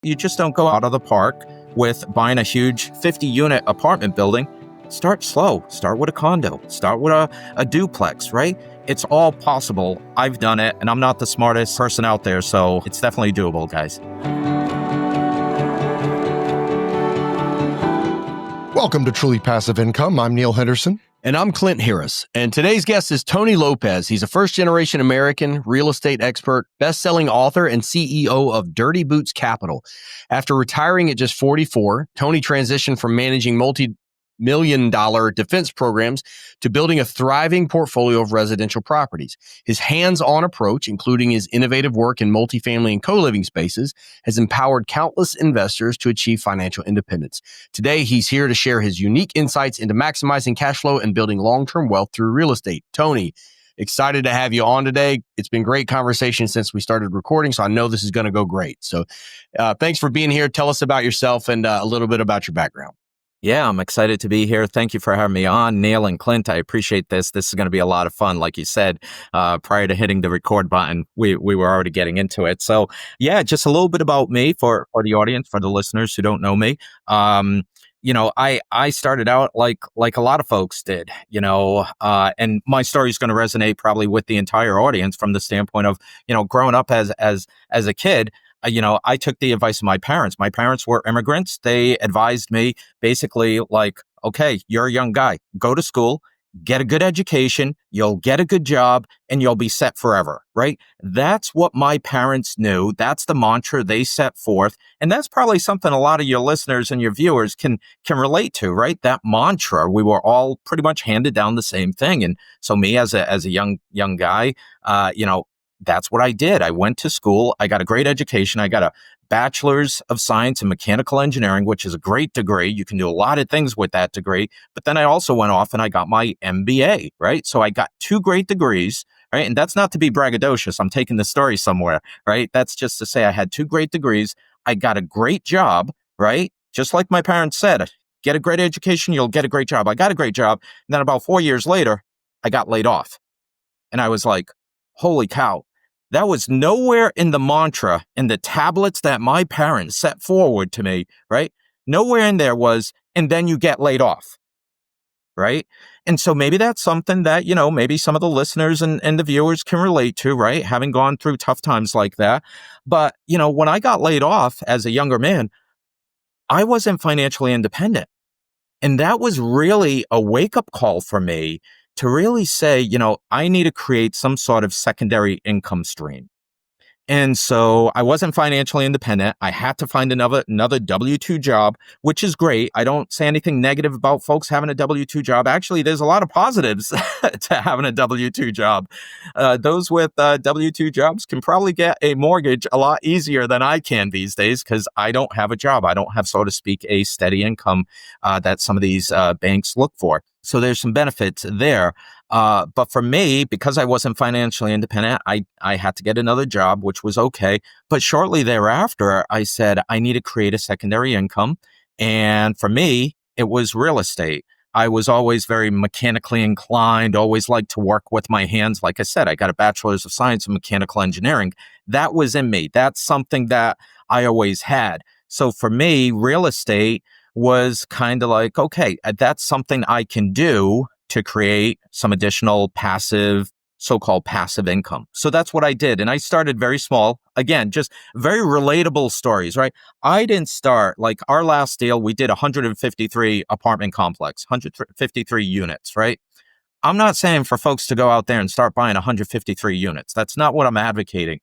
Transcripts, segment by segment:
You just don't go out of the park with buying a huge 50-unit apartment building. Start slow. Start with a condo. Start with a duplex, right? It's all possible. I've done it, and I'm not the smartest person out there, so it's definitely doable, guys. Welcome to Truly Passive Income. I'm Neil Henderson. And I'm Clint Harris. And today's guest is Tony Lopes. He's a first-generation American real estate expert, best-selling author, and CEO of Dirty Boots Capital. After retiring at just 44, Tony transitioned from managing multi-million-dollar defense programs to building a thriving portfolio of residential properties. His hands-on approach, including his innovative work in multifamily and co-living spaces, has empowered countless investors to achieve financial independence. Today, he's here to share his unique insights into maximizing cash flow and building long-term wealth through real estate. Tony, excited to have you on today. It's been great conversation since we started recording, so I know this is going to go great. So thanks for being here. Tell us about yourself and a little bit about your background. Yeah, I'm excited to be here. Thank you for having me on, Neil and Clint. I appreciate this. This is going to be a lot of fun. Like you said, prior to hitting the record button, we were already getting into it. So yeah, just a little bit about me for the audience, for the listeners who don't know me. I started out like a lot of folks did, and my story is going to resonate probably with the entire audience from the standpoint of, growing up as a kid. I took the advice of my parents. My parents were immigrants. They advised me basically like, okay, you're a young guy, go to school, get a good education, you'll get a good job, and you'll be set forever, right? That's what my parents knew. That's the mantra they set forth. And that's probably something a lot of your listeners and your viewers can relate to, right? That mantra, we were all pretty much handed down the same thing. And so me as a young guy, that's what I did. I went to school. I got a great education. I got a bachelor's of science in mechanical engineering, which is a great degree. You can do a lot of things with that degree. But then I also went off and I got my MBA, right? So I got 2 great degrees, right? And that's not to be braggadocious. I'm taking the story somewhere, right? That's just to say I had 2 great degrees. I got a great job, right? Just like my parents said, get a great education, you'll get a great job. I got a great job. And then about 4 years later, I got laid off. And I was like, holy cow. That was nowhere in the mantra, in the tablets that my parents set forward to me, right? Nowhere in there was, and then you get laid off, right? And so maybe that's something that, maybe some of the listeners and the viewers can relate to, right? Having gone through tough times like that. But, when I got laid off as a younger man, I wasn't financially independent. And that was really a wake-up call for me to really say, I need to create some sort of secondary income stream. And so I wasn't financially independent. I had to find another W-2 job, which is great. I don't say anything negative about folks having a W-2 job. Actually, there's a lot of positives to having a W-2 job. Those with W-2 jobs can probably get a mortgage a lot easier than I can these days because I don't have a job. I don't have, so to speak, a steady income that some of these banks look for. So there's some benefits there. But for me, because I wasn't financially independent, I had to get another job, which was okay. But shortly thereafter, I said, I need to create a secondary income. And for me, it was real estate. I was always very mechanically inclined, always liked to work with my hands. Like I said, I got a bachelor's of science in mechanical engineering. That was in me. That's something that I always had. So for me, real estate was kind of like, okay, that's something I can do to create some additional so-called passive income. So that's what I did. And I started very small. Again, just very relatable stories, right? I didn't start, like our last deal, we did 153 apartment complex, 153 units, right? I'm not saying for folks to go out there and start buying 153 units. That's not what I'm advocating.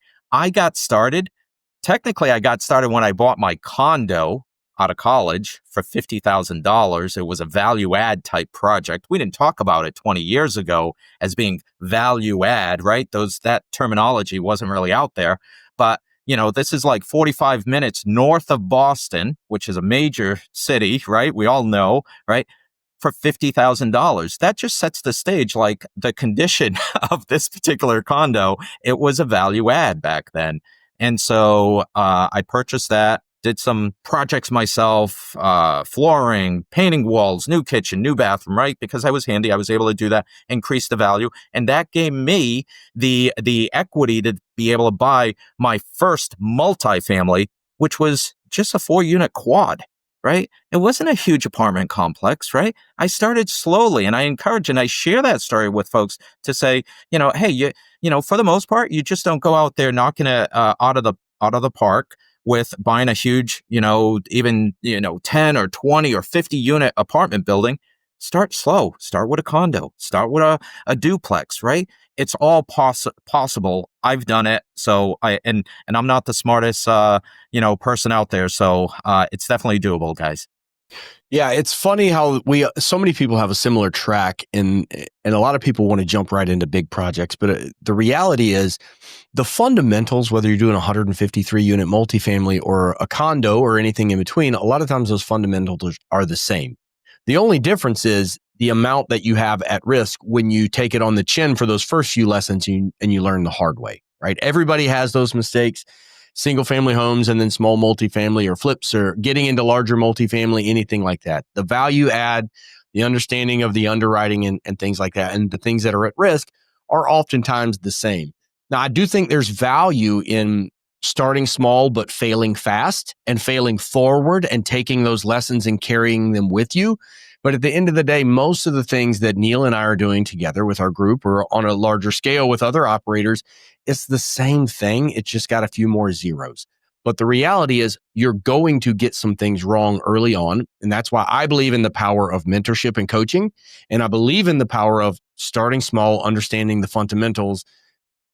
Technically, I got started when I bought my condo out of college for $50,000. It was a value add type project. We didn't talk about it 20 years ago as being value add, right? That terminology wasn't really out there. But, this is like 45 minutes north of Boston, which is a major city, right? We all know, right? For $50,000. That just sets the stage, like the condition of this particular condo. It was a value add back then. And so I purchased that. Did some projects myself, flooring, painting walls, new kitchen, new bathroom, right? Because I was handy, I was able to do that, increase the value. And that gave me the equity to be able to buy my first multifamily, which was just a 4-unit quad, right? It wasn't a huge apartment complex, right? I started slowly, and I encourage and I share that story with folks to say, hey, for the most part, you just don't go out there knocking it out of the park with buying a huge, even 10 or 20 or 50 unit apartment building. Start slow. Start with a condo. Start with a duplex, right? It's all possible. I've done it. So and I'm not the smartest person out there. So it's definitely doable, guys. Yeah, it's funny how so many people have a similar track, and a lot of people want to jump right into big projects. But the reality is, the fundamentals, whether you're doing a 153 unit multifamily or a condo or anything in between, a lot of times those fundamentals are the same. The only difference is the amount that you have at risk when you take it on the chin for those first few lessons and you learn the hard way, right? Everybody has those mistakes. Single family homes and then small multifamily or flips or getting into larger multifamily, anything like that. The value add, the understanding of the underwriting and things like that, and the things that are at risk are oftentimes the same. Now, I do think there's value in starting small but failing fast and failing forward and taking those lessons and carrying them with you. But at the end of the day, most of the things that Neil and I are doing together with our group or on a larger scale with other operators, it's the same thing. It's just got a few more zeros. But the reality is you're going to get some things wrong early on. And that's why I believe in the power of mentorship and coaching. And I believe in the power of starting small, understanding the fundamentals,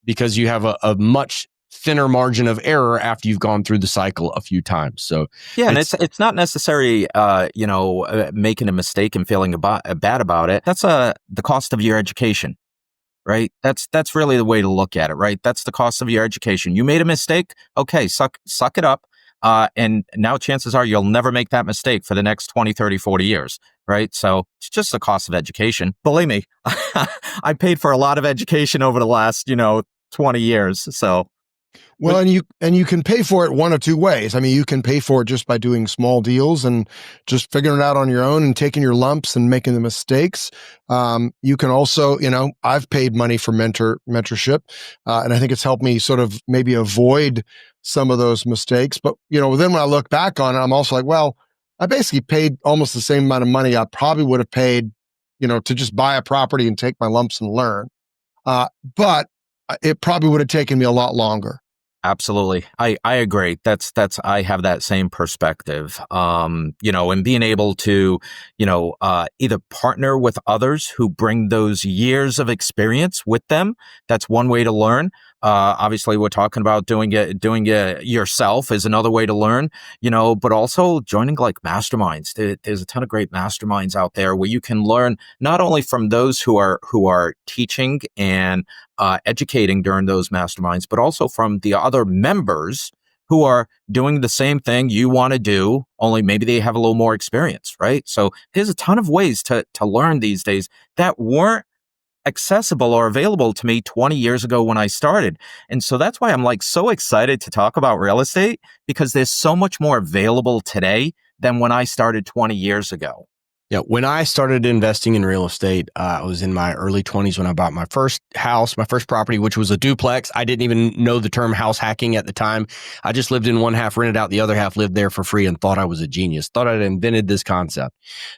because you have a much thinner margin of error after you've gone through the cycle a few times. So yeah, and it's not necessarily making a mistake and feeling bad about it. That's the cost of your education, right? That's really the way to look at it, right? That's the cost of your education. You made a mistake, okay, suck it up, and now chances are you'll never make that mistake for the next 20, 30, 40 years, right? So it's just the cost of education. Believe me, I paid for a lot of education over the last 20 years. So. Well, and you can pay for it one of two ways. I mean, you can pay for it just by doing small deals and just figuring it out on your own and taking your lumps and making the mistakes. You can also, I've paid money for mentorship, and I think it's helped me sort of maybe avoid some of those mistakes. But then when I look back on it, I'm also like, well, I basically paid almost the same amount of money I probably would have paid, to just buy a property and take my lumps and learn. But it probably would have taken me a lot longer. Absolutely. I agree. I have that same perspective. And being able to, either partner with others who bring those years of experience with them. That's one way to learn. Obviously we're talking about doing it yourself is another way to learn, but also joining like masterminds. There's a ton of great masterminds out there where you can learn not only from those who are teaching and educating during those masterminds, but also from the other members who are doing the same thing you want to do, only maybe they have a little more experience, right? So there's a ton of ways to learn these days that weren't accessible or available to me 20 years ago when I started. And so that's why I'm like so excited to talk about real estate, because there's so much more available today than when I started 20 years ago. Yeah, when I started investing in real estate, I was in my early 20s when I bought my first house, my first property, which was a duplex. I didn't even know the term house hacking at the time. I just lived in one half, rented out the other half, lived there for free, and thought I was a genius, thought I'd invented this concept.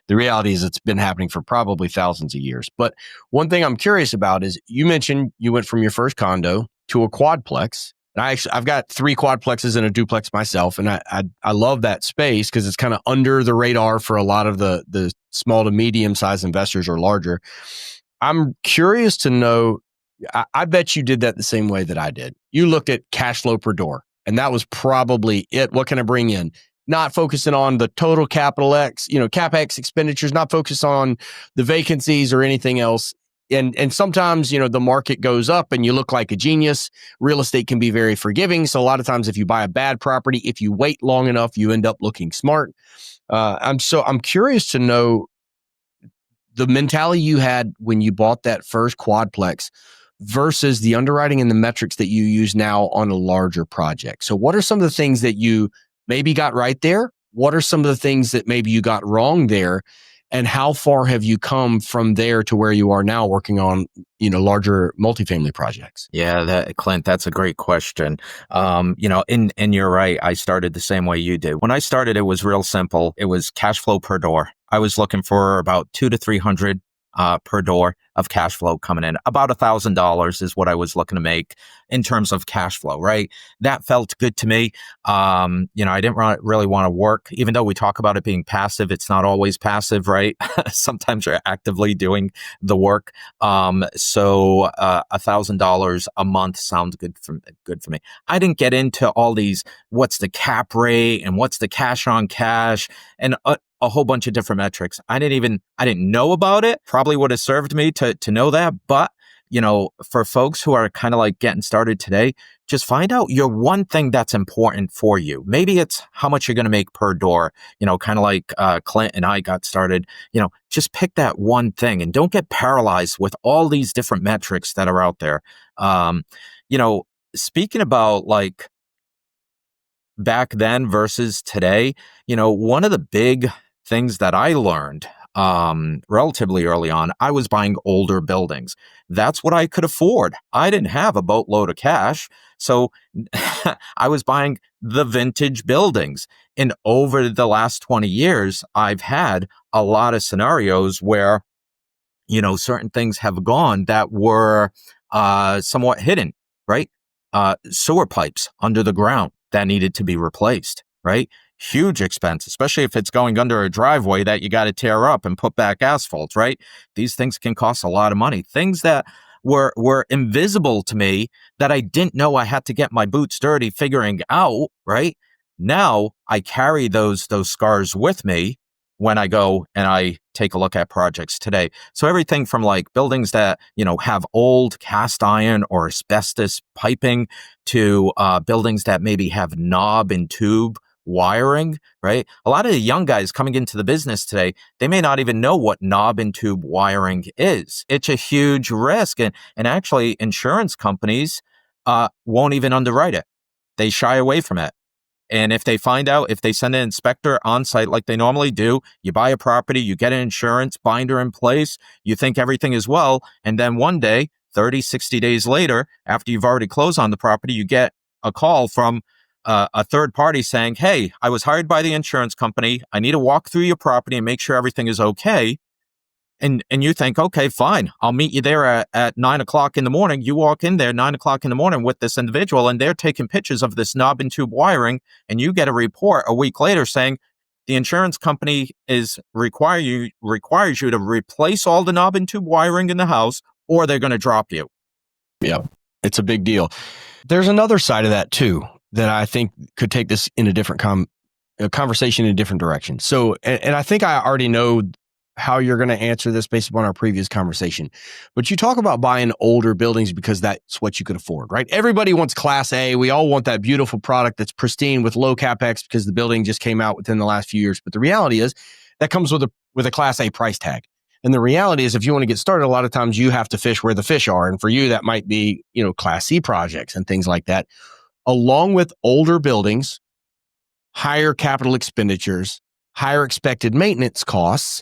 The reality is it's been happening for probably thousands of years. But one thing I'm curious about is you mentioned you went from your first condo to a quadplex. And I've got 3 quadplexes and a duplex myself. And I love that space because it's kind of under the radar for a lot of the small to medium sized investors or larger. I'm curious to know, I bet you did that the same way that I did. You looked at cash flow per door, and that was probably it. What can I bring in? Not focusing on the total CapEx expenditures, not focused on the vacancies or anything else. And sometimes, the market goes up and you look like a genius. Real estate can be very forgiving. So a lot of times if you buy a bad property, if you wait long enough, you end up looking smart. I'm curious to know the mentality you had when you bought that first quadplex versus the underwriting and the metrics that you use now on a larger project. So what are some of the things that you maybe got right there? What are some of the things that maybe you got wrong there? And how far have you come from there to where you are now working on, larger multifamily projects? Yeah, Clint, that's a great question. And you're right. I started the same way you did. When I started, it was real simple. It was cash flow per door. I was looking for about 200 to 300 per door of cash flow coming in. About $1,000 is what I was looking to make in terms of cash flow, right? That felt good to me. I didn't really want to work, even though we talk about it being passive. It's not always passive, right? Sometimes you're actively doing the work. So $1,000 a month sounds good for me. I didn't get into all these, what's the cap rate and what's the cash on cash and a whole bunch of different metrics. I didn't know about it. Probably would have served me to know that. But, for folks who are kind of like getting started today, just find out your one thing that's important for you. Maybe it's how much you're going to make per door, kind of like Clint and I got started, just pick that one thing and don't get paralyzed with all these different metrics that are out there. Speaking about like back then versus today, one of the big things that I learned relatively early on, I was buying older buildings. That's what I could afford. I didn't have a boatload of cash. So I was buying the vintage buildings. And over the last 20 years, I've had a lot of scenarios where, certain things have gone that were somewhat hidden, right? Sewer pipes under the ground that needed to be replaced, right? Huge expense, especially if it's going under a driveway that you got to tear up and put back asphalt, right? These things can cost a lot of money. Things that were invisible to me that I didn't know I had to get my boots dirty figuring out, right? Now I carry those scars with me when I go and I take a look at projects today. So everything from like buildings that, have old cast iron or asbestos piping to buildings that maybe have knob and tube wiring, right? A lot of the young guys coming into the business today, they may not even know what knob and tube wiring is. It's a huge risk. And actually insurance companies won't even underwrite it. They shy away from it. And if they find out, if they send an inspector on site like they normally do, you buy a property, you get an insurance binder in place, you think everything is well. And then one day, 30, 60 days later, after you've already closed on the property, you get a call from a third party saying, hey, I was hired by the insurance company. I need to walk through your property and make sure everything is okay. And you think, okay, fine. I'll meet you there at 9 o'clock in the morning. You walk in there 9 o'clock in the morning with this individual and they're taking pictures of this knob and tube wiring. And you get a report a week later saying the insurance company requires you to replace all the knob and tube wiring in the house or they're going to drop you. Yeah, it's a big deal. There's another side of that too, that I think could take this in a different conversation in a different direction. So, and I think I already know how you're going to answer this based upon our previous conversation, but you talk about buying older buildings because that's what you could afford, right? Everybody wants Class A. We all want that beautiful product that's pristine with low CapEx because the building just came out within the last few years. But the reality is that comes with a Class A price tag. And the reality is if you want to get started, a lot of times you have to fish where the fish are. And for you, that might be, Class C projects and things like that. Along with older buildings, higher capital expenditures, higher expected maintenance costs,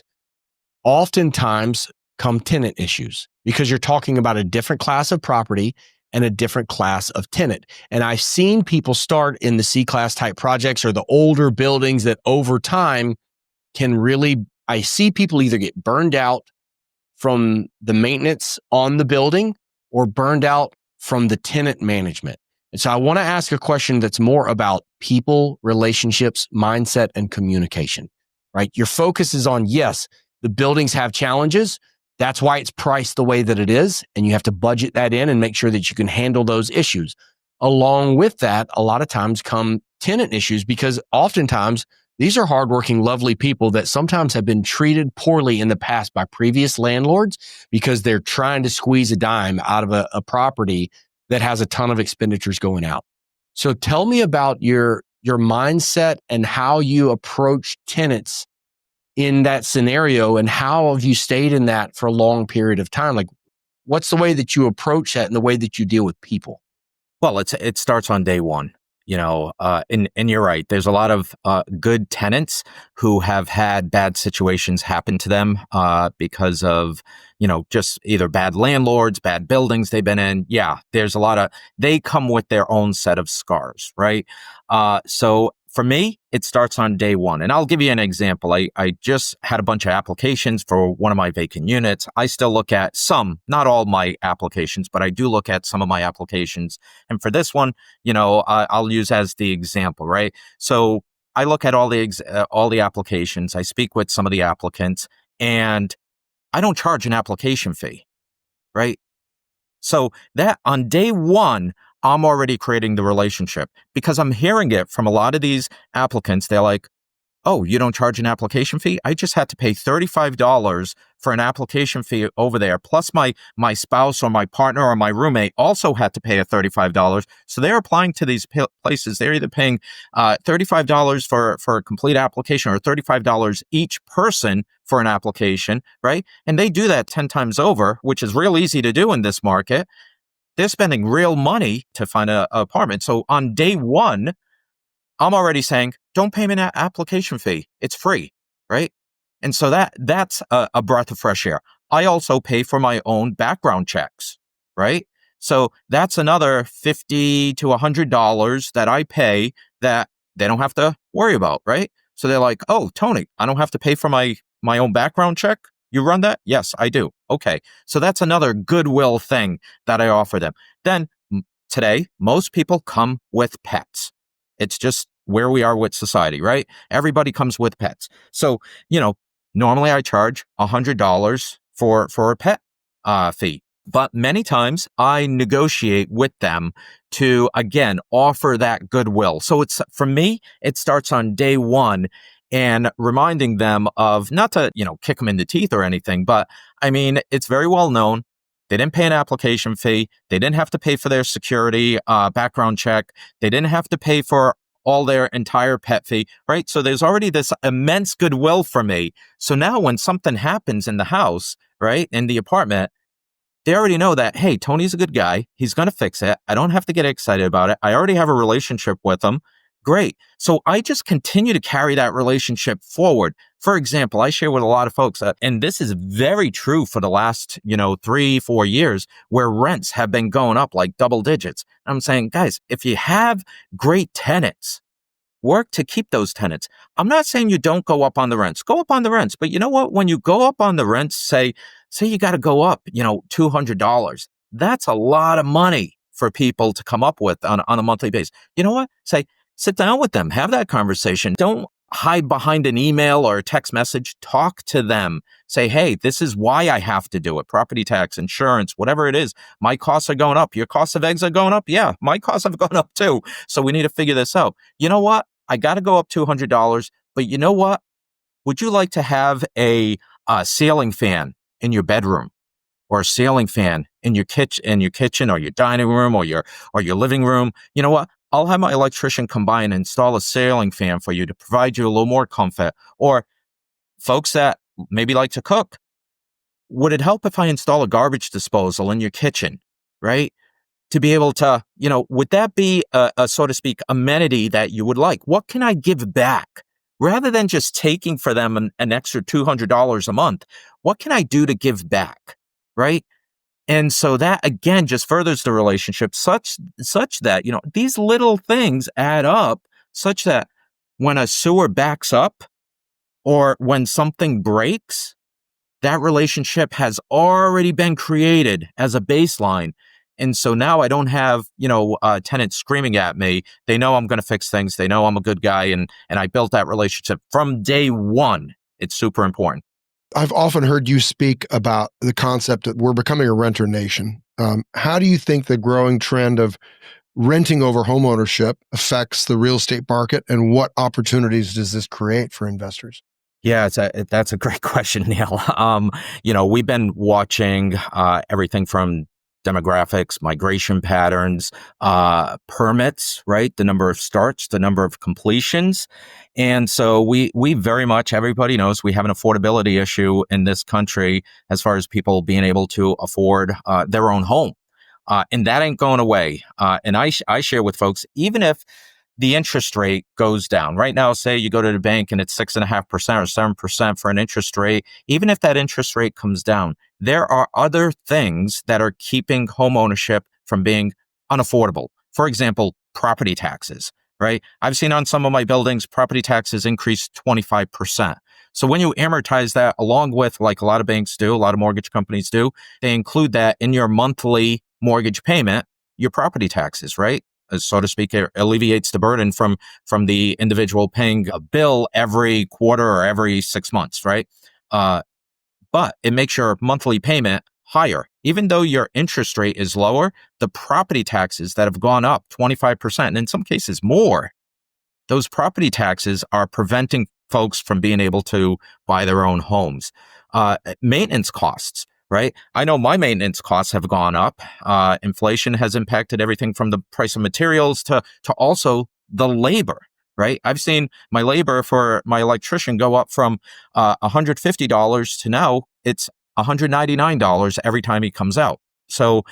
oftentimes come tenant issues because you're talking about a different class of property and a different class of tenant. And I've seen people start in the C-class type projects or the older buildings that over time I see people either get burned out from the maintenance on the building or burned out from the tenant management. And so I want to ask a question that's more about people, relationships, mindset, and communication, right? Your focus is on, yes, the buildings have challenges. That's why it's priced the way that it is. And you have to budget that in and make sure that you can handle those issues. Along with that, a lot of times come tenant issues because oftentimes these are hardworking, lovely people that sometimes have been treated poorly in the past by previous landlords because they're trying to squeeze a dime out of a property that has a ton of expenditures going out. So tell me about your mindset and how you approach tenants in that scenario and how have you stayed in that for a long period of time? Like, what's the way that you approach that and the way that you deal with people? Well, it starts on day one. And you're right. There's a lot of good tenants who have had bad situations happen to them because of, just either bad landlords, bad buildings they've been in. Yeah, there's a lot of, they come with their own set of scars, right? So for me, it starts on day one. And I'll give you an example. I just had a bunch of applications for one of my vacant units. I still look at some, not all my applications, but I do look at some of my applications. And for this one, I'll use as the example, right? So I look at all the applications. I speak with some of the applicants, and I don't charge an application fee, right? So that on day one, I'm already creating the relationship because I'm hearing it from a lot of these applicants. They're like, oh, you don't charge an application fee? I just had to pay $35 for an application fee over there. Plus my spouse or my partner or my roommate also had to pay a $35. So they're applying to these places. They're either paying $35 for a complete application or $35 each person for an application, right? And they do that 10 times over, which is real easy to do in this market. They're spending real money to find an apartment. So on day one, I'm already saying, don't pay me an application fee. It's free, right? And so that's a breath of fresh air. I also pay for my own background checks, right? So that's another $50 to $100 that I pay that they don't have to worry about, right? So they're like, oh, Tony, I don't have to pay for my own background check? You run that? Yes, I do. Okay. So that's another goodwill thing that I offer them. Then today, most people come with pets. It's just where we are with society, right? Everybody comes with pets. So, normally I charge $100 for a pet fee, but many times I negotiate with them to, again, offer that goodwill. So for me, it starts on day one and reminding them of not to, kick them in the teeth or anything, but I mean, it's very well known. They didn't pay an application fee. They didn't have to pay for their security background check. They didn't have to pay for all their entire pet fee, right? So there's already this immense goodwill for me. So now when something happens in the house, right, in the apartment, they already know that, hey, Tony's a good guy. He's going to fix it. I don't have to get excited about it. I already have a relationship with him. Great. So I just continue to carry that relationship forward. For example, I share with a lot of folks, and this is very true for the last, 3-4 years, where rents have been going up like double digits. I'm saying, guys, if you have great tenants, work to keep those tenants. I'm not saying you don't go up on the rents. Go up on the rents. But you know what? When you go up on the rents, say you got to go up, $200. That's a lot of money for people to come up with on a monthly basis. You know what? Sit down with them, have that conversation. Don't hide behind an email or a text message. Talk to them. Say, hey, this is why I have to do it. Property tax, insurance, whatever it is. My costs are going up. Your costs of eggs are going up. Yeah, my costs have gone up too. So we need to figure this out. You know what? I got to go up $200. But you know what? Would you like to have a ceiling fan in your bedroom? Or a ceiling fan in your kitchen or your dining room or your living room? You know what? I'll have my electrician come by and install a ceiling fan for you to provide you a little more comfort. Or folks that maybe like to cook, would it help if I install a garbage disposal in your kitchen, right? To be able to, would that be a so to speak, amenity that you would like? What can I give back? Rather than just taking for them an extra $200 a month, what can I do to give back, right? And so that, again, just furthers the relationship such that, these little things add up such that when a sewer backs up or when something breaks, that relationship has already been created as a baseline. And so now I don't have, tenants screaming at me. They know I'm going to fix things. They know I'm a good guy. And I built that relationship from day one. It's super important. I've often heard you speak about the concept that we're becoming a renter nation. How do you think the growing trend of renting over homeownership affects the real estate market, and what opportunities does this create for investors? Yeah, that's a great question, Neil. We've been watching everything from demographics, migration patterns, permits, right? The number of starts, the number of completions. And so we very much, everybody knows we have an affordability issue in this country as far as people being able to afford their own home. And that ain't going away. And I share with folks, even if the interest rate goes down. Right now, say you go to the bank and it's 6.5% or 7% for an interest rate. Even if that interest rate comes down, there are other things that are keeping home ownership from being unaffordable. For example, property taxes, right? I've seen on some of my buildings, property taxes increase 25%. So when you amortize that along with, like a lot of banks do, a lot of mortgage companies do, they include that in your monthly mortgage payment, your property taxes, right? So to speak, it alleviates the burden from the individual paying a bill every quarter or every 6 months, right? But it makes your monthly payment higher. Even though your interest rate is lower, the property taxes that have gone up 25%, and in some cases more, those property taxes are preventing folks from being able to buy their own homes. Maintenance costs, right? I know my maintenance costs have gone up. Inflation has impacted everything from the price of materials to also the labor, right? I've seen my labor for my electrician go up from $150 to now it's $199 every time he comes out. So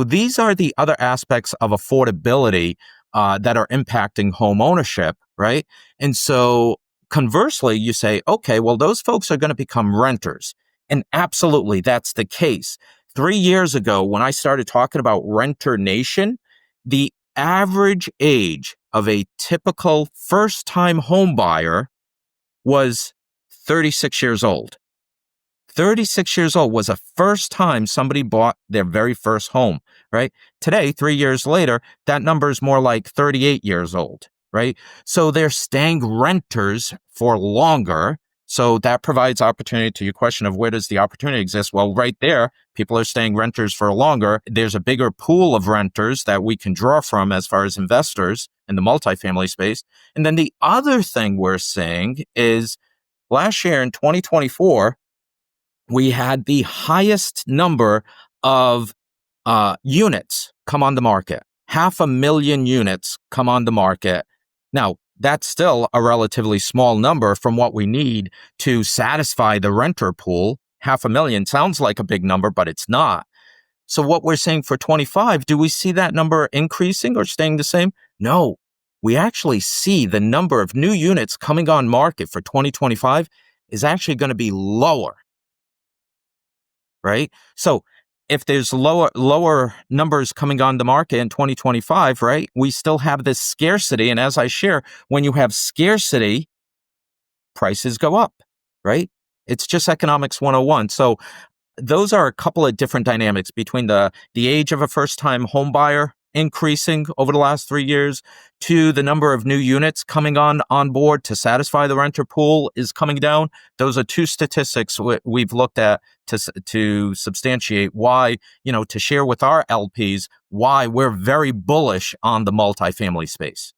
these are the other aspects of affordability that are impacting home ownership, right? And so conversely, you say, okay, well, those folks are going to become renters. And absolutely, that's the case. 3 years ago, when I started talking about Renter Nation, the average age of a typical first-time home buyer was 36 years old. 36 years old was the first time somebody bought their very first home, right? Today, 3 years later, that number is more like 38 years old, right? So they're staying renters for longer. So that provides opportunity to your question of where does the opportunity exist? Well, right there, people are staying renters for longer. There's a bigger pool of renters that we can draw from as far as investors in the multifamily space. And then the other thing we're seeing is last year in 2024, we had the highest number of units come on the market. 500,000 units come on the market. Now, that's still a relatively small number from what we need to satisfy the renter pool. 500,000 sounds like a big number, but it's not. So what we're saying for 25, do we see that number increasing or staying the same? No, we actually see the number of new units coming on market for 2025 is actually going to be lower. Right? So if there's lower numbers coming on the market in 2025, right, we still have this scarcity. And as I share, when you have scarcity, prices go up, right? It's just economics 101. So those are a couple of different dynamics between the age of a first-time home buyer increasing over the last 3 years to the number of new units coming on board to satisfy the renter pool is coming down. Those are two statistics we've looked at to substantiate why, to share with our LPs why we're very bullish on the multifamily space.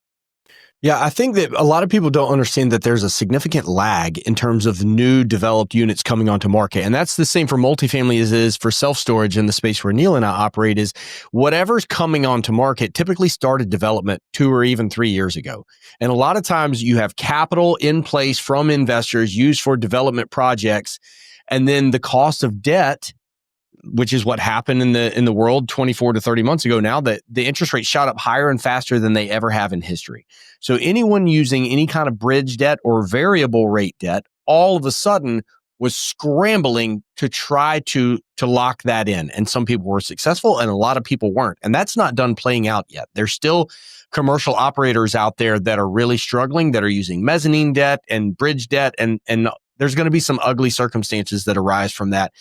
Yeah, I think that a lot of people don't understand that there's a significant lag in terms of new developed units coming onto market. And that's the same for multifamily as it is for self-storage in the space where Neil and I operate is whatever's coming onto market typically started development 2 or even 3 years ago. And a lot of times you have capital in place from investors used for development projects. And then the cost of debt, which is what happened in the world 24 to 30 months ago now, that the interest rate shot up higher and faster than they ever have in history. So anyone using any kind of bridge debt or variable rate debt all of a sudden was scrambling to try to lock that in. And some people were successful and a lot of people weren't. And that's not done playing out yet. There's still commercial operators out there that are really struggling, that are using mezzanine debt and bridge debt. And there's going to be some ugly circumstances that arise from that.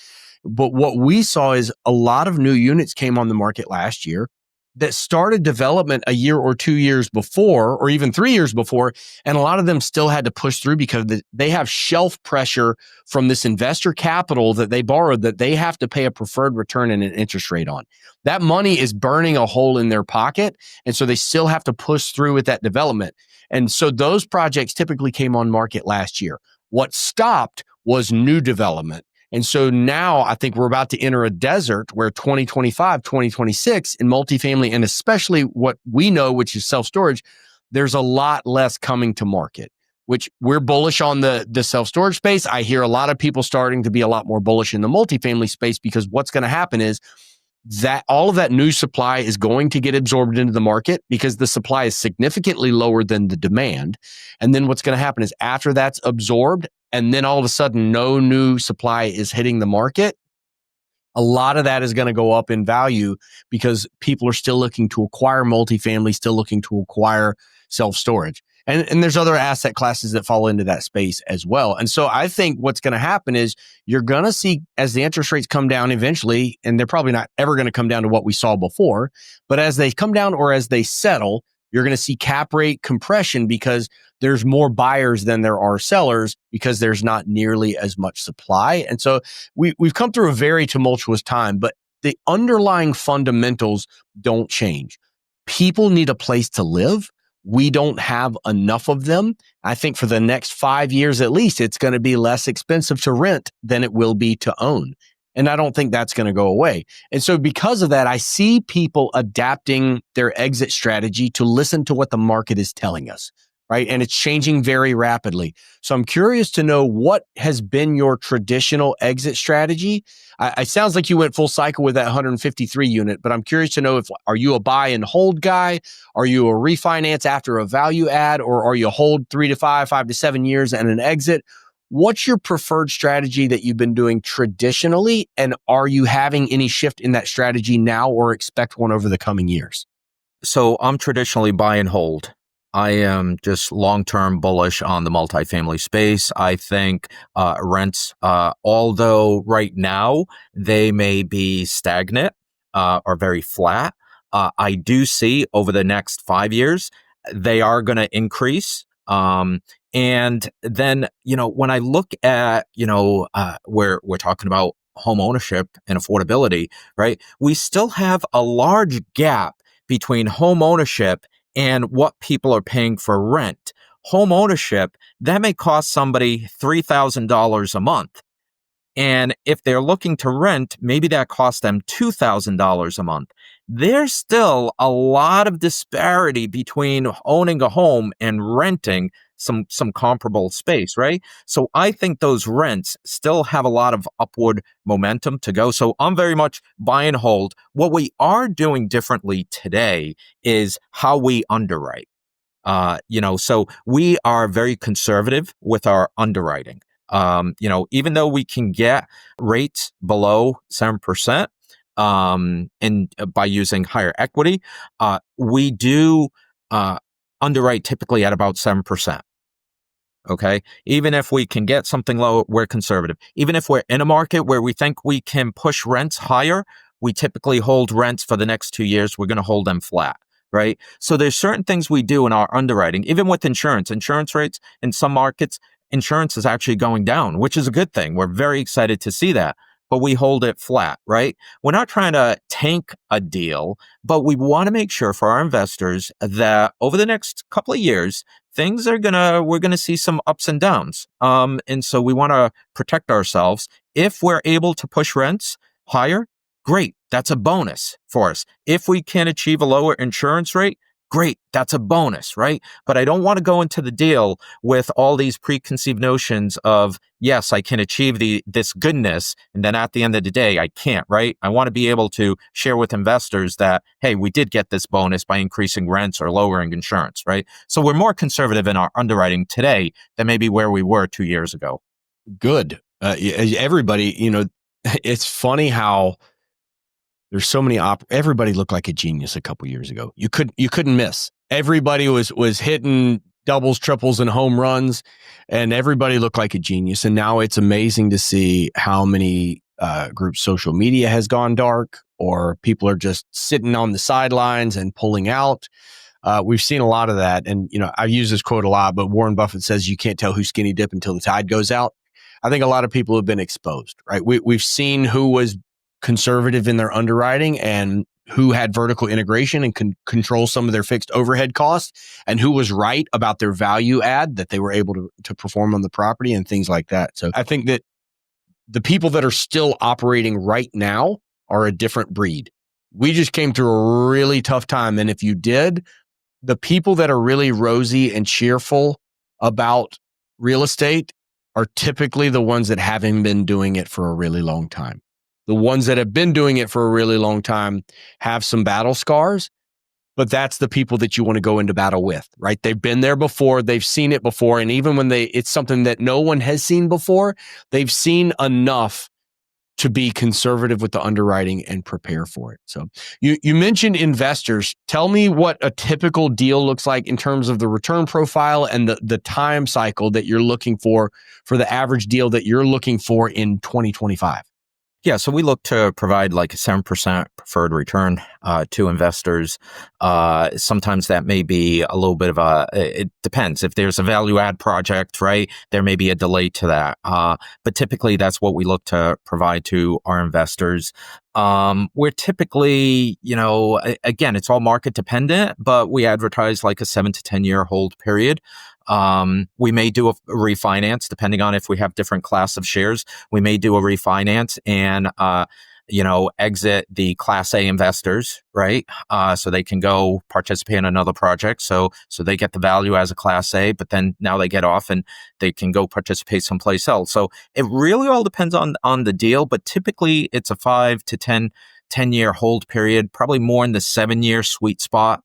But what we saw is a lot of new units came on the market last year that started development a year or 2 years before, or even 3 years before. And a lot of them still had to push through because they have shelf pressure from this investor capital that they borrowed that they have to pay a preferred return and an interest rate on. That money is burning a hole in their pocket. And so they still have to push through with that development. And so those projects typically came on market last year. What stopped was new development. And so now I think we're about to enter a desert where 2025, 2026 in multifamily, and especially what we know, which is self-storage, there's a lot less coming to market, which we're bullish on the self-storage space. I hear a lot of people starting to be a lot more bullish in the multifamily space because what's going to happen is that all of that new supply is going to get absorbed into the market because the supply is significantly lower than the demand. And then what's going to happen is after that's absorbed, and then all of a sudden no new supply is hitting the market, a lot of that is going to go up in value because people are still looking to acquire multifamily, still looking to acquire self-storage. And there's other asset classes that fall into that space as well. And so I think what's going to happen is you're going to see as the interest rates come down eventually, and they're probably not ever going to come down to what we saw before, but as they come down or as they settle, you're going to see cap rate compression because there's more buyers than there are sellers because there's not nearly as much supply. And so we've come through a very tumultuous time, but the underlying fundamentals don't change. People need a place to live. We don't have enough of them. I think for the next 5 years at least, it's going to be less expensive to rent than it will be to own. And I don't think that's going to go away. And so because of that, I see people adapting their exit strategy to listen to what the market is telling us, right? And it's changing very rapidly. So I'm curious to know what has been your traditional exit strategy. It sounds like you went full cycle with that 153 unit, but I'm curious to know are you a buy and hold guy? Are you a refinance after a value add? Or are you a hold 3 to 5, 5 to 7 years and an exit? What's your preferred strategy that you've been doing traditionally? And are you having any shift in that strategy now or expect one over the coming years? So I'm traditionally buy and hold. I am just long-term bullish on the multifamily space. I think rents, although right now they may be stagnant or very flat, I do see over the next 5 years, they are going to increase. And then, when I look at, where we're talking about home ownership and affordability, right? We still have a large gap between home ownership and what people are paying for rent. Home ownership, that may cost somebody $3,000 a month. And if they're looking to rent, maybe that costs them $2,000 a month. There's still a lot of disparity between owning a home and renting some comparable space, right? So I think those rents still have a lot of upward momentum to go. So I'm very much buy and hold. What we are doing differently today is how we underwrite. So we are very conservative with our underwriting. Even though we can get rates below 7%, and by using higher equity, we do underwrite typically at about 7%. Okay. Even if we can get something low, we're conservative. Even if we're in a market where we think we can push rents higher, we typically hold rents for the next 2 years. We're going to hold them flat. Right. So there's certain things we do in our underwriting, even with insurance rates in some markets. Insurance is actually going down, which is a good thing. We're very excited to see that, but we hold it flat, right? We're not trying to tank a deal, but we want to make sure for our investors that over the next couple of years, we're going to see some ups and downs. And so we want to protect ourselves. If we're able to push rents higher, great. That's a bonus for us. If we can achieve a lower insurance rate, great. That's a bonus, right? But I don't want to go into the deal with all these preconceived notions of, yes, I can achieve this goodness. And then at the end of the day, I can't, right? I want to be able to share with investors that, hey, we did get this bonus by increasing rents or lowering insurance, right? So we're more conservative in our underwriting today than maybe where we were 2 years ago. Good. Everybody, it's funny how there's so many everybody looked like a genius a couple years ago. You couldn't miss. Everybody was hitting doubles, triples, and home runs, and everybody looked like a genius. And now it's amazing to see how many groups social media has gone dark, or people are just sitting on the sidelines and pulling out. We've seen a lot of that. And, I use this quote a lot, but Warren Buffett says you can't tell who's skinny dip until the tide goes out. I think a lot of people have been exposed, right? We've seen who was conservative in their underwriting and who had vertical integration and can control some of their fixed overhead costs, and who was right about their value add that they were able to perform on the property and things like that. So I think that the people that are still operating right now are a different breed. We just came through a really tough time. And if you did, the people that are really rosy and cheerful about real estate are typically the ones that haven't been doing it for a really long time. The ones that have been doing it for a really long time have some battle scars, but that's the people that you want to go into battle with, right? They've been there before, they've seen it before, and even when it's something that no one has seen before, they've seen enough to be conservative with the underwriting and prepare for it. So you mentioned investors. Tell me what a typical deal looks like in terms of the return profile and the time cycle that you're looking for the average deal that you're looking for in 2025. Yeah, so we look to provide like a 7% preferred return to investors. Sometimes that may be a little bit of it depends. If there's a value add project, right, there may be a delay to that. But typically that's what we look to provide to our investors. We're typically, again, it's all market dependent, but we advertise like a 7 to 10 year hold period. We may do a refinance depending on if we have different class of shares. We may do a refinance and, exit the Class A investors, right? So they can go participate in another project. So they get the value as a Class A, but then now they get off and they can go participate someplace else. So it really all depends on the deal, but typically it's a 5 to 10 year hold period, probably more in the 7-year sweet spot,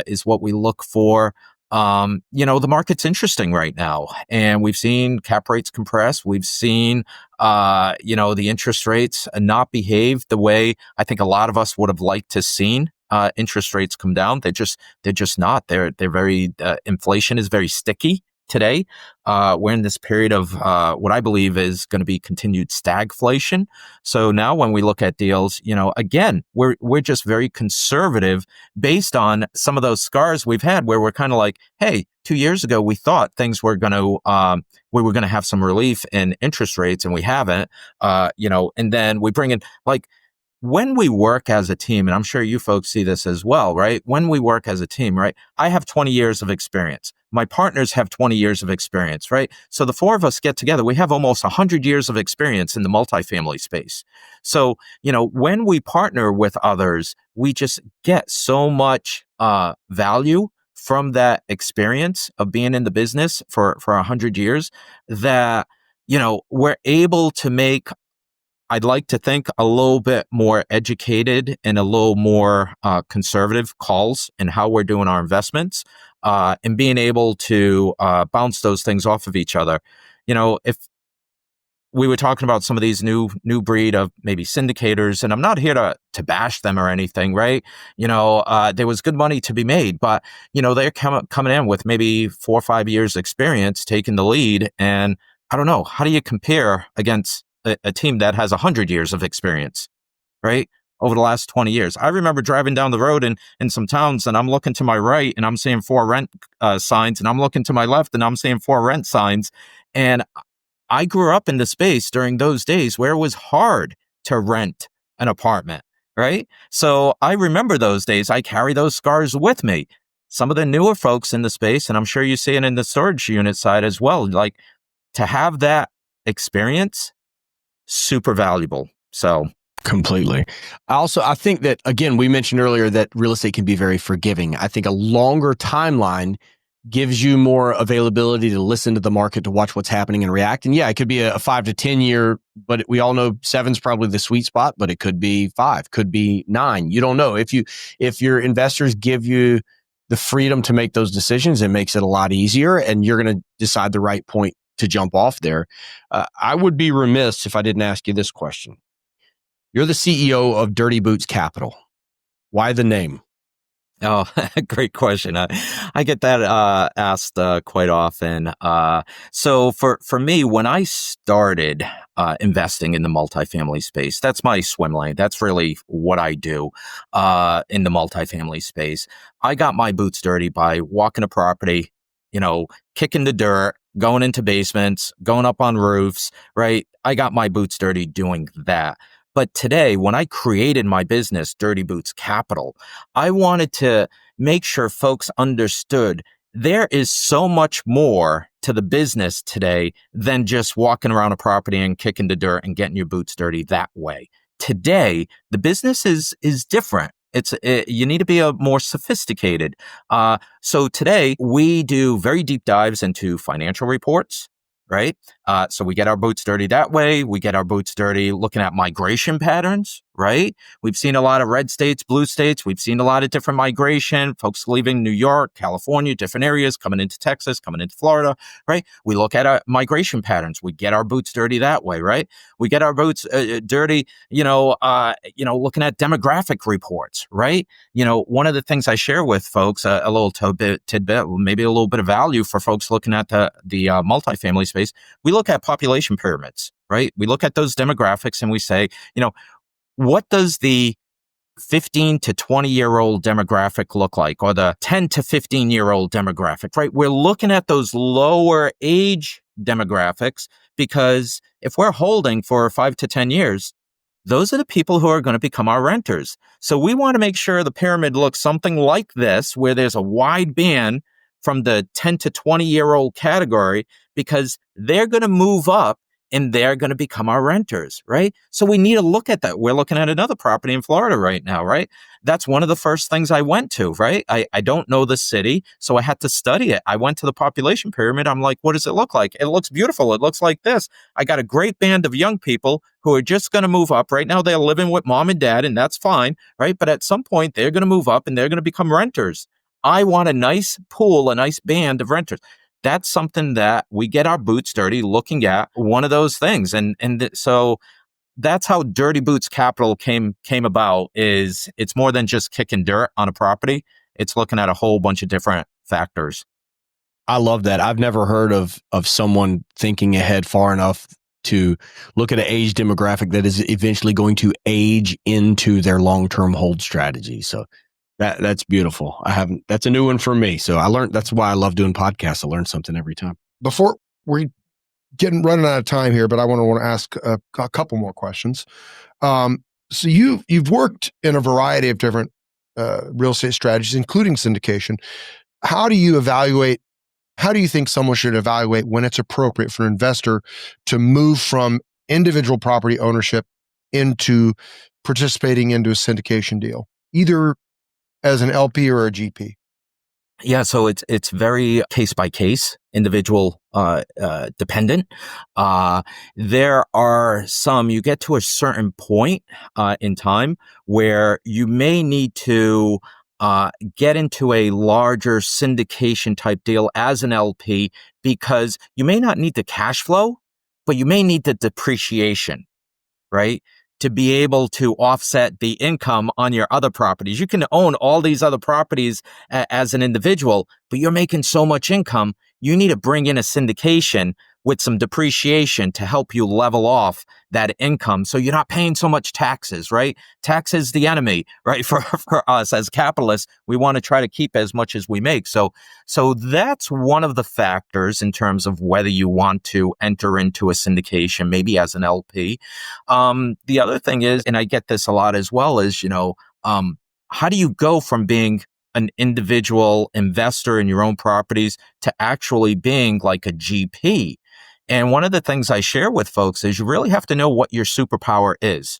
is what we look for. The market's interesting right now, and we've seen cap rates compress. We've seen, the interest rates not behave the way I think a lot of us would have liked to seen interest rates come down. They're just not. They're very, inflation is very sticky today. We're in this period of what I believe is going to be continued stagflation. So now when we look at deals, again, we're just very conservative based on some of those scars we've had where we're kind of like, hey, 2 years ago, we thought things were going to, we were going to have some relief in interest rates and we haven't, and then we bring in like, when we work as a team, and I'm sure you folks see this as well, right? When we work as a team, right? I have 20 years of experience. My partners have 20 years of experience, right? So the four of us get together. We have almost 100 years of experience in the multifamily space. So, when we partner with others, we just get so much value from that experience of being in the business for 100 years that, we're able to make, I'd like to think, a little bit more educated and a little more conservative calls in how we're doing our investments, and being able to bounce those things off of each other. If we were talking about some of these new breed of maybe syndicators, and I'm not here to bash them or anything, right? There was good money to be made, but they're coming in with maybe 4 or 5 years experience, taking the lead, and I don't know, how do you compare against a team that has 100 years of experience, right? Over the last 20 years. I remember driving down the road in some towns and I'm looking to my right and I'm seeing 4 rent signs, and I'm looking to my left and I'm seeing 4 rent signs. And I grew up in the space during those days where it was hard to rent an apartment, right? So I remember those days. I carry those scars with me. Some of the newer folks in the space, and I'm sure you see it in the storage unit side as well, like to have that experience, super valuable. So completely. I think that, again, we mentioned earlier that real estate can be very forgiving. I think a longer timeline gives you more availability to listen to the market, to watch what's happening and react. And yeah, it could be a 5 to 10 year, but we all know 7's probably the sweet spot, but it could be 5, could be 9. You don't know. If your investors give you the freedom to make those decisions, it makes it a lot easier, and you're going to decide the right point to jump off there. I would be remiss if I didn't ask you this question. You're the CEO of Dirty Boots Capital. Why the name? Oh, great question. I get that asked quite often. So for me, when I started investing in the multifamily space, that's my swim lane. That's really what I do in the multifamily space. I got my boots dirty by walking a property, kicking the dirt, going into basements, going up on roofs, right? I got my boots dirty doing that. But today, when I created my business, Dirty Boots Capital, I wanted to make sure folks understood there is so much more to the business today than just walking around a property and kicking the dirt and getting your boots dirty that way. Today, the business is different. You need to be a more sophisticated. So today we do very deep dives into financial reports, right? So we get our boots dirty that way. We get our boots dirty looking at migration patterns, right? We've seen a lot of red states, blue states. We've seen a lot of different migration, folks leaving New York, California, different areas, coming into Texas, coming into Florida, right? We look at our migration patterns. We get our boots dirty that way, right? We get our boots dirty, looking at demographic reports, right? One of the things I share with folks, a little tidbit, maybe a little bit of value for folks looking at the multifamily space. We look at population pyramids, right? We look at those demographics and we say, what does the 15 to 20-year-old demographic look like, or the 10 to 15-year-old demographic, right? We're looking at those lower age demographics because if we're holding for 5 to 10 years, those are the people who are going to become our renters. So we want to make sure the pyramid looks something like this, where there's a wide band from the 10 to 20-year-old category, because they're going to move up and they're going to become our renters, right? So we need to look at that. We're looking at another property in Florida right now, right? That's one of the first things I went to, right? I don't know the city, so I had to study it. I went to the population pyramid. I'm like, what does it look like? It looks beautiful. It looks like this. I got a great band of young people who are just going to move up. Right now, they're living with mom and dad, and that's fine, right? But at some point, they're going to move up and they're going to become renters. I want a nice pool, a nice band of renters. That's something that we get our boots dirty looking at one of those things. So that's how Dirty Boots Capital came about. Is it's more than just kicking dirt on a property. It's looking at a whole bunch of different factors. I love that. I've never heard of someone thinking ahead far enough to look at an age demographic that is eventually going to age into their long-term hold strategy. So that's beautiful. That's a new one for me. So that's why I love doing podcasts. I learn something every time. Before we running out of time here, but I want to ask a couple more questions. So you've worked in a variety of different real estate strategies, including syndication. How do you think someone should evaluate when it's appropriate for an investor to move from individual property ownership into participating into a syndication deal, either as an LP or a GP? Yeah, so it's very case by case, individual dependent. There are some, you get to a certain point in time where you may need to get into a larger syndication type deal as an LP, because you may not need the cash flow, but you may need the depreciation, right? To be able to offset the income on your other properties. You can own all these other properties as an individual, but you're making so much income, you need to bring in a syndication with some depreciation to help you level off that income, so you're not paying so much taxes, right? Tax is the enemy, right? For us as capitalists, we want to try to keep as much as we make. So that's one of the factors in terms of whether you want to enter into a syndication, maybe as an LP. The other thing is, and I get this a lot as well, is, how do you go from being an individual investor in your own properties to actually being like a GP? And one of the things I share with folks is you really have to know what your superpower is.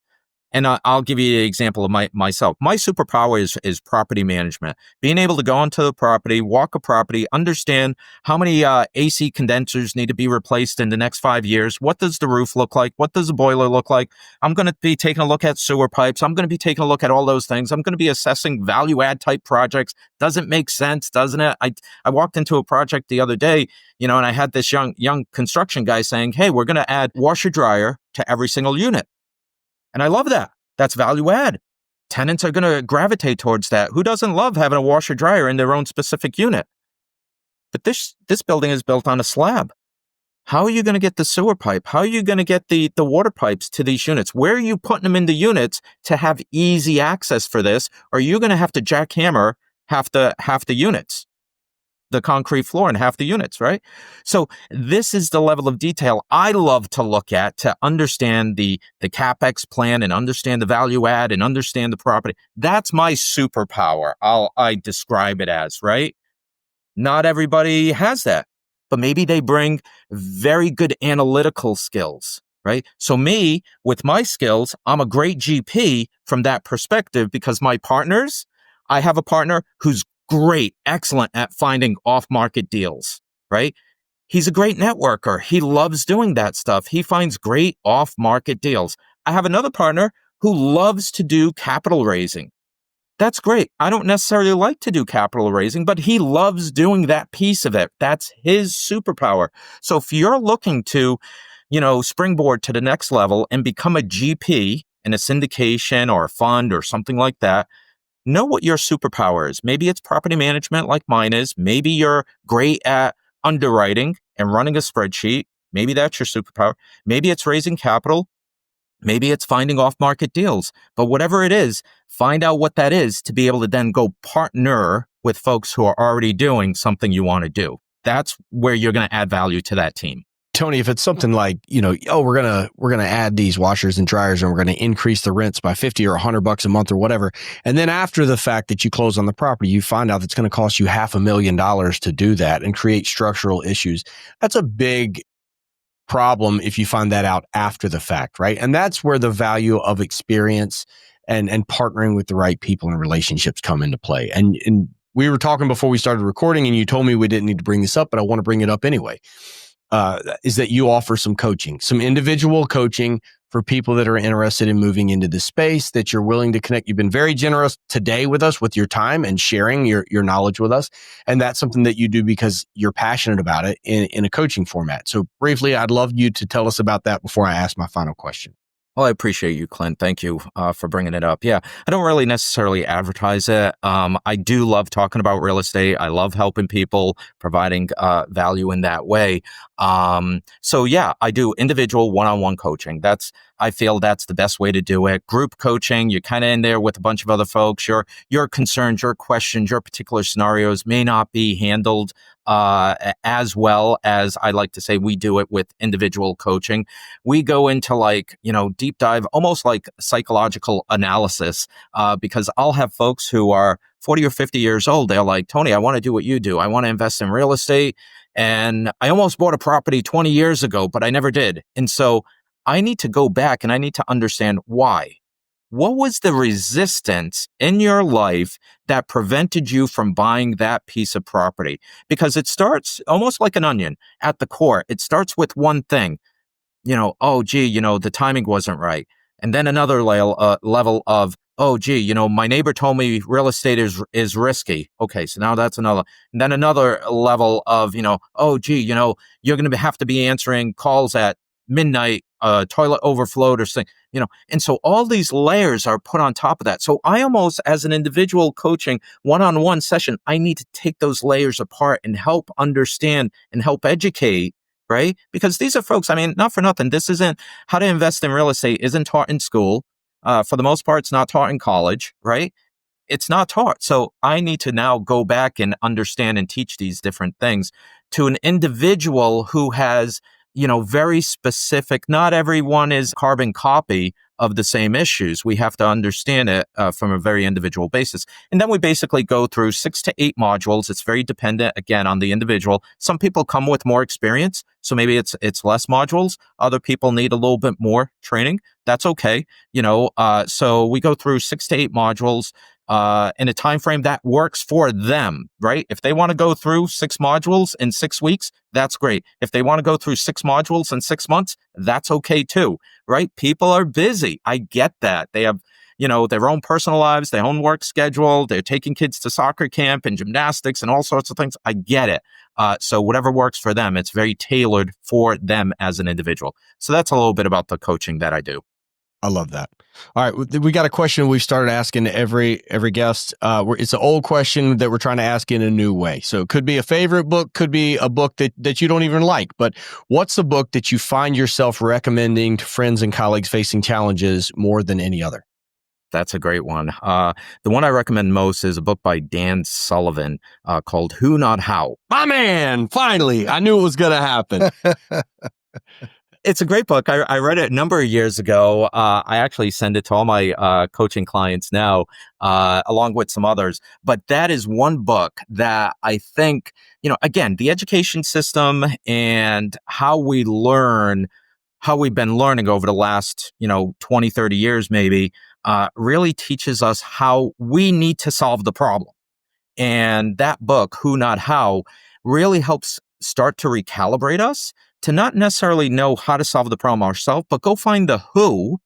And I'll give you an example of myself. My superpower is property management. Being able to go onto the property, walk a property, understand how many AC condensers need to be replaced in the next 5 years. What does the roof look like? What does the boiler look like? I'm going to be taking a look at sewer pipes. I'm going to be taking a look at all those things. I'm going to be assessing value add type projects. Doesn't make sense, doesn't it? I walked into a project the other day, and I had this young construction guy saying, hey, we're going to add washer dryer to every single unit. And I love that. That's value add. Tenants are going to gravitate towards that. Who doesn't love having a washer dryer in their own specific unit? But this building is built on a slab. How are you going to get the sewer pipe? How are you going to get the water pipes to these units? Where are you putting them into units to have easy access for this? Or are you going to have to jackhammer half the units? The concrete floor in half the units, right? So this is the level of detail I love to look at to understand the CapEx plan and understand the value add and understand the property. That's my superpower. I describe it as, right? Not everybody has that, but maybe they bring very good analytical skills, right? So me, with my skills, I'm a great GP from that perspective, because I have a partner who's great, excellent at finding off-market deals, right? He's a great networker. He loves doing that stuff. He finds great off-market deals. I have another partner who loves to do capital raising. That's great. I don't necessarily like to do capital raising, but he loves doing that piece of it. That's his superpower. So if you're looking to, springboard to the next level and become a GP in a syndication or a fund or something like that, know what your superpower is. Maybe it's property management like mine is. Maybe you're great at underwriting and running a spreadsheet. Maybe that's your superpower. Maybe it's raising capital. Maybe it's finding off-market deals. But whatever it is, find out what that is to be able to then go partner with folks who are already doing something you want to do. That's where you're going to add value to that team. Tony, if it's something like, we're gonna add these washers and dryers and we're gonna increase the rents by $50 or $100 a month or whatever, and then after the fact that you close on the property, you find out it's going to cost you $500,000 to do that and create structural issues. That's a big problem if you find that out after the fact, right? And that's where the value of experience and partnering with the right people and relationships come into play. And we were talking before we started recording, and you told me we didn't need to bring this up, but I want to bring it up anyway. Is that you offer some coaching, some individual coaching for people that are interested in moving into this space, that you're willing to connect. You've been very generous today with us with your time and sharing your knowledge with us. And that's something that you do because you're passionate about it in a coaching format. So briefly, I'd love you to tell us about that before I ask my final question. Well, I appreciate you, Clint. Thank you for bringing it up. Yeah, I don't really necessarily advertise it. I do love talking about real estate. I love helping people, providing value in that way. So yeah, I do individual one-on-one coaching. I feel that's the best way to do it. Group coaching, you're kind of in there with a bunch of other folks. Your concerns, your questions, your particular scenarios may not be handled as well as I like to say we do it with individual coaching. We go into deep dive, almost like psychological analysis, because I'll have folks who are 40 or 50 years old. They're like, Tony, I want to do what you do. I want to invest in real estate. And I almost bought a property 20 years ago, but I never did. And so I need to go back and I need to understand why. What was the resistance in your life that prevented you from buying that piece of property? Because it starts almost like an onion at the core. It starts with one thing, the timing wasn't right. And then another level of, my neighbor told me real estate is risky. Okay, so now that's another. And then another level of, you're going to have to be answering calls at midnight, toilet overflowed or something, and so all these layers are put on top of that. So I almost, as an individual coaching one-on-one session, I need to take those layers apart and help understand and help educate, right? Because these are folks, not for nothing. This isn't how to invest in real estate isn't taught in school. For the most part, it's not taught in college, right? It's not taught. So I need to now go back and understand and teach these different things to an individual who has very specific. Not everyone is carbon copy of the same issues. We have to understand it from a very individual basis. And then we basically go through 6 to 8 modules. It's very dependent, again, on the individual. Some people come with more experience, so maybe it's less modules. Other people need a little bit more training. That's okay. So we go through 6 to 8 modules in a time frame that works for them, right? If they want to go through 6 modules in 6 weeks, that's great. If they want to go through 6 modules in 6 months, that's okay too, right? People are busy. I get that. They have, their own personal lives, their own work schedule. They're taking kids to soccer camp and gymnastics and all sorts of things. I get it. So whatever works for them, it's very tailored for them as an individual. So that's a little bit about the coaching that I do. I love that. All right. We got a question we've started asking every guest. It's an old question that we're trying to ask in a new way. So it could be a favorite book, could be a book that you don't even like, but what's a book that you find yourself recommending to friends and colleagues facing challenges more than any other? That's a great one. The one I recommend most is a book by Dan Sullivan called Who Not How. My man, finally, I knew it was going to happen. It's a great book. I read it a number of years ago. I actually send it to all my coaching clients now, along with some others. But that is one book that I think, again, the education system and how we learn, how we've been learning over the last, 20, 30 years maybe, really teaches us how we need to solve the problem. And that book, Who Not How, really helps start to recalibrate us to not necessarily know how to solve the problem ourselves, but go find the who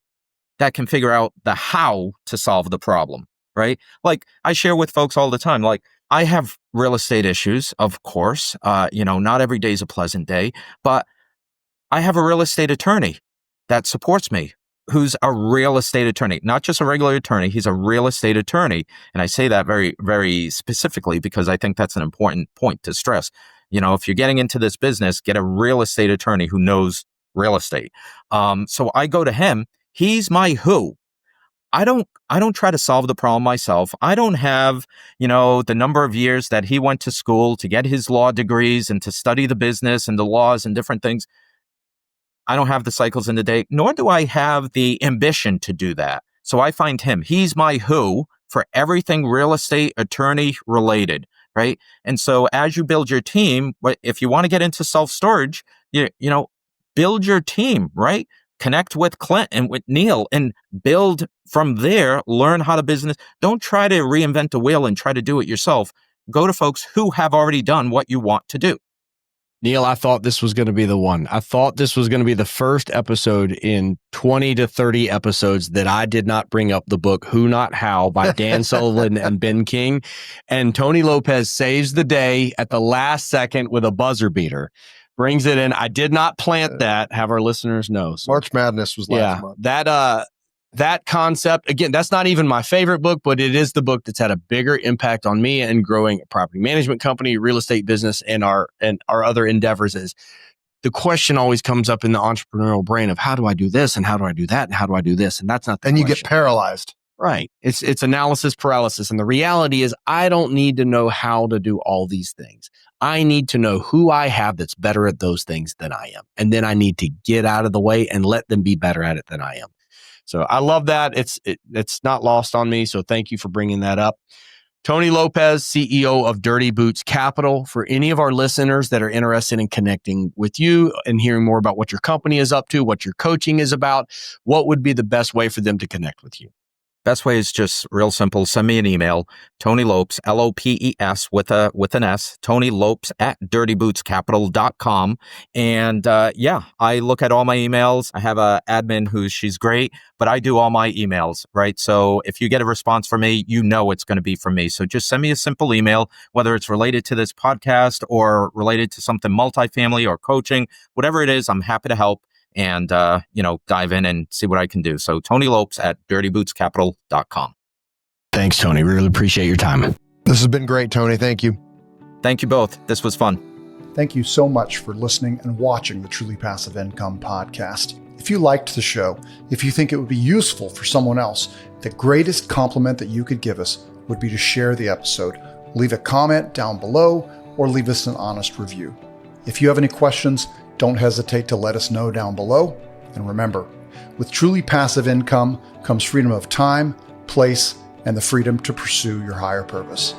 that can figure out the how to solve the problem, right? Like I share with folks all the time, like I have real estate issues, of course. Not every day is a pleasant day, but I have a real estate attorney that supports me, who's a real estate attorney, not just a regular attorney. He's a real estate attorney. And I say that very, very specifically because I think that's an important point to stress. If you're getting into this business, get a real estate attorney who knows real estate. So I go to him. He's my who. I don't try to solve the problem myself. I don't have, the number of years that he went to school to get his law degrees and to study the business and the laws and different things. I don't have the cycles in the day, nor do I have the ambition to do that. So I find him. He's my who for everything real estate attorney related, right? And so as you build your team, if you want to get into self-storage, build your team, right? Connect with Clint and with Neil and build from there, learn how to business. Don't try to reinvent the wheel and try to do it yourself. Go to folks who have already done what you want to do. Neil, I thought this was going to be the one. I thought this was going to be the first episode in 20 to 30 episodes that I did not bring up the book Who Not How by Dan Sullivan and Ben King. And Tony Lopes saves the day at the last second with a buzzer beater. Brings it in. I did not plant that, have our listeners know. So, March Madness was last month. That concept, again, that's not even my favorite book, but it is the book that's had a bigger impact on me and growing a property management company, real estate business, and our other endeavors. Is the question always comes up in the entrepreneurial brain of how do I do this and how do I do that and how do I do this? And that's not the question. You get paralyzed. Right. It's analysis paralysis. And the reality is I don't need to know how to do all these things. I need to know who I have that's better at those things than I am. And then I need to get out of the way and let them be better at it than I am. So I love that. It's not lost on me. So thank you for bringing that up. Tony Lopes, CEO of Dirty Boots Capital. For any of our listeners that are interested in connecting with you and hearing more about what your company is up to, what your coaching is about, what would be the best way for them to connect with you? Best way is just real simple. Send me an email, Tony Lopes, Lopes with an S, Tony Lopes at dirtybootscapital.com. And I look at all my emails. I have a admin she's great, but I do all my emails, right? So if you get a response from me, it's going to be from me. So just send me a simple email, whether it's related to this podcast or related to something multifamily or coaching, whatever it is, I'm happy to help. And, dive in and see what I can do. So Tony Lopes at dirtybootscapital.com. Thanks, Tony. Really appreciate your time. This has been great, Tony. Thank you. Thank you both. This was fun. Thank you so much for listening and watching the Truly Passive Income podcast. If you liked the show, if you think it would be useful for someone else, the greatest compliment that you could give us would be to share the episode. Leave a comment down below or leave us an honest review. If you have any questions, don't hesitate to let us know down below. And remember, with truly passive income comes freedom of time, place, and the freedom to pursue your higher purpose.